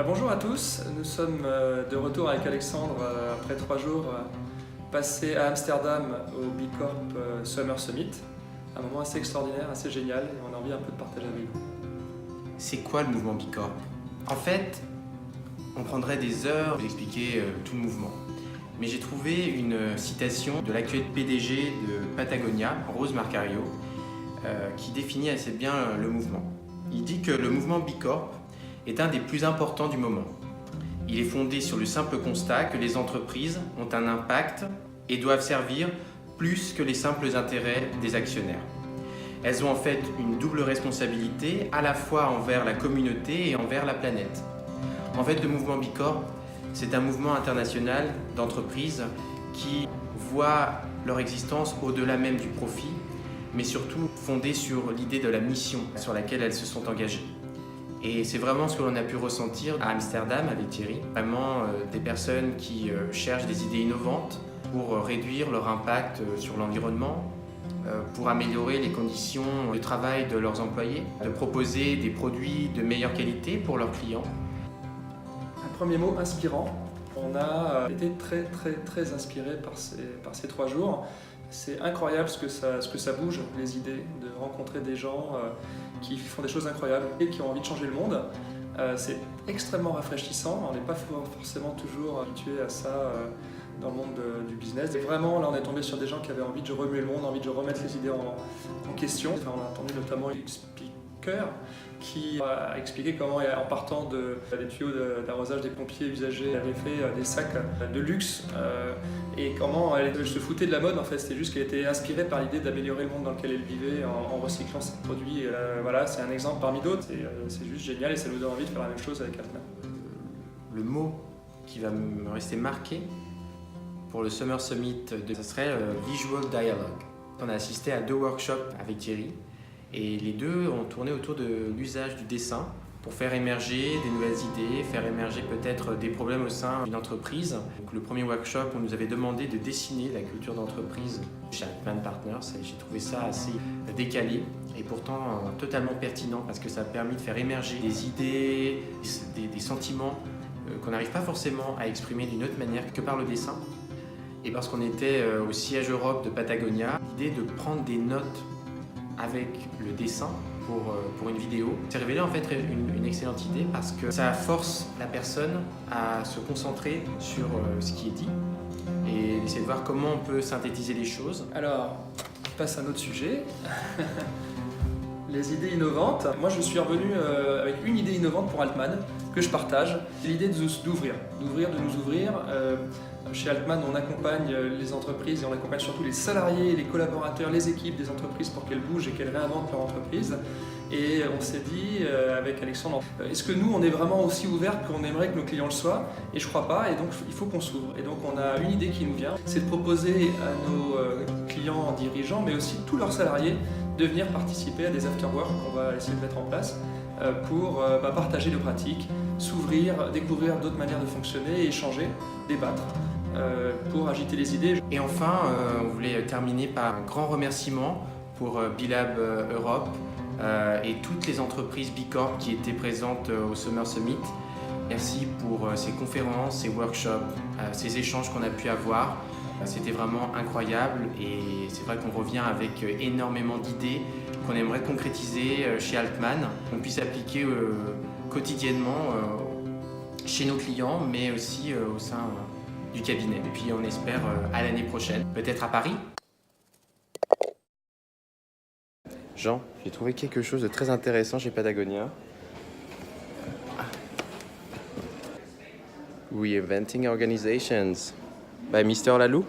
Bonjour à tous, nous sommes de retour avec Alexandre après 3 jours passés à Amsterdam au B Corp Summer Summit. Un moment assez extraordinaire, assez génial et on a envie un peu de partager avec vous. C'est quoi le mouvement B Corp? En fait, on prendrait des heures pour expliquer tout le mouvement. Mais j'ai trouvé une citation de l'actuel PDG de Patagonia, Rose Marcario, qui définit assez bien le mouvement. Il dit que le mouvement B Corp est un des plus importants du moment. Il est fondé sur le simple constat que les entreprises ont un impact et doivent servir plus que les simples intérêts des actionnaires. Elles ont en fait une double responsabilité, à la fois envers la communauté et envers la planète. En fait, le mouvement B Corp, c'est un mouvement international d'entreprises qui voient leur existence au-delà même du profit, mais surtout fondé sur l'idée de la mission sur laquelle elles se sont engagées. Et c'est vraiment ce que l'on a pu ressentir à Amsterdam avec Thierry. Vraiment des personnes qui cherchent des idées innovantes pour réduire leur impact sur l'environnement, pour améliorer les conditions de travail de leurs employés, de proposer des produits de meilleure qualité pour leurs clients. Un premier mot, inspirant. On a été très inspirés par ces 3 jours. C'est incroyable ce que ça bouge, les idées, de rencontrer des gens qui font des choses incroyables et qui ont envie de changer le monde. C'est extrêmement rafraîchissant, on n'est pas forcément toujours habitué à ça dans le monde du business. Et vraiment, là on est tombé sur des gens qui avaient envie de remuer le monde, envie de remettre les idées en question. Enfin, on a entendu notamment une speaker qui a expliqué comment, en partant des tuyaux d'arrosage des pompiers usagés, elle avait fait des sacs de luxe et comment elle se foutait de la mode en fait. C'était juste qu'elle était inspirée par l'idée d'améliorer le monde dans lequel elle vivait en recyclant ses produits. Voilà, c'est un exemple parmi d'autres. C'est juste génial et ça nous donne envie de faire la même chose avec Altman. Le mot qui va me rester marqué pour le Summer Summit, ce serait Visual Dialogue. On a assisté à 2 workshops avec Thierry. Et les 2 ont tourné autour de l'usage du dessin pour faire émerger des nouvelles idées, faire émerger peut-être des problèmes au sein d'une entreprise. Donc, le premier workshop, on nous avait demandé de dessiner la culture d'entreprise chez Altman Partners et j'ai trouvé ça assez décalé et pourtant totalement pertinent parce que ça a permis de faire émerger des idées, des sentiments qu'on n'arrive pas forcément à exprimer d'une autre manière que par le dessin. Et parce qu'on était au siège Europe de Patagonia, l'idée de prendre des notes avec le dessin pour une vidéo. C'est révélé en fait une excellente idée parce que ça force la personne à se concentrer sur ce qui est dit et essayer de voir comment on peut synthétiser les choses. Alors, on passe à un autre sujet. Les idées innovantes. Moi, je suis revenu avec une idée innovante pour Altman que je partage. C'est l'idée de nous ouvrir. Chez Altman, on accompagne les entreprises et on accompagne surtout les salariés, les collaborateurs, les équipes des entreprises pour qu'elles bougent et qu'elles réinventent leur entreprise. Et on s'est dit avec Alexandre, est-ce que nous on est vraiment aussi ouverts qu'on aimerait que nos clients le soient? Et je crois pas, et donc il faut qu'on s'ouvre. Et donc on a une idée qui nous vient, c'est de proposer à nos clients dirigeants, mais aussi tous leurs salariés, de venir participer à des after-work qu'on va essayer de mettre en place pour partager nos pratiques, s'ouvrir, découvrir d'autres manières de fonctionner, échanger, débattre. Pour agiter les idées. Et enfin, on voulait terminer par un grand remerciement pour B-Lab Europe et toutes les entreprises B Corp qui étaient présentes au Summer Summit. Merci pour ces conférences, ces workshops, ces échanges qu'on a pu avoir. C'était vraiment incroyable et c'est vrai qu'on revient avec énormément d'idées qu'on aimerait concrétiser chez Altman, qu'on puisse appliquer quotidiennement chez nos clients, mais aussi au sein du cabinet. Et puis on espère à l'année prochaine, peut-être à Paris. Jean, j'ai trouvé quelque chose de très intéressant chez Patagonia. Reinventing Organizations by Mr. Lalou.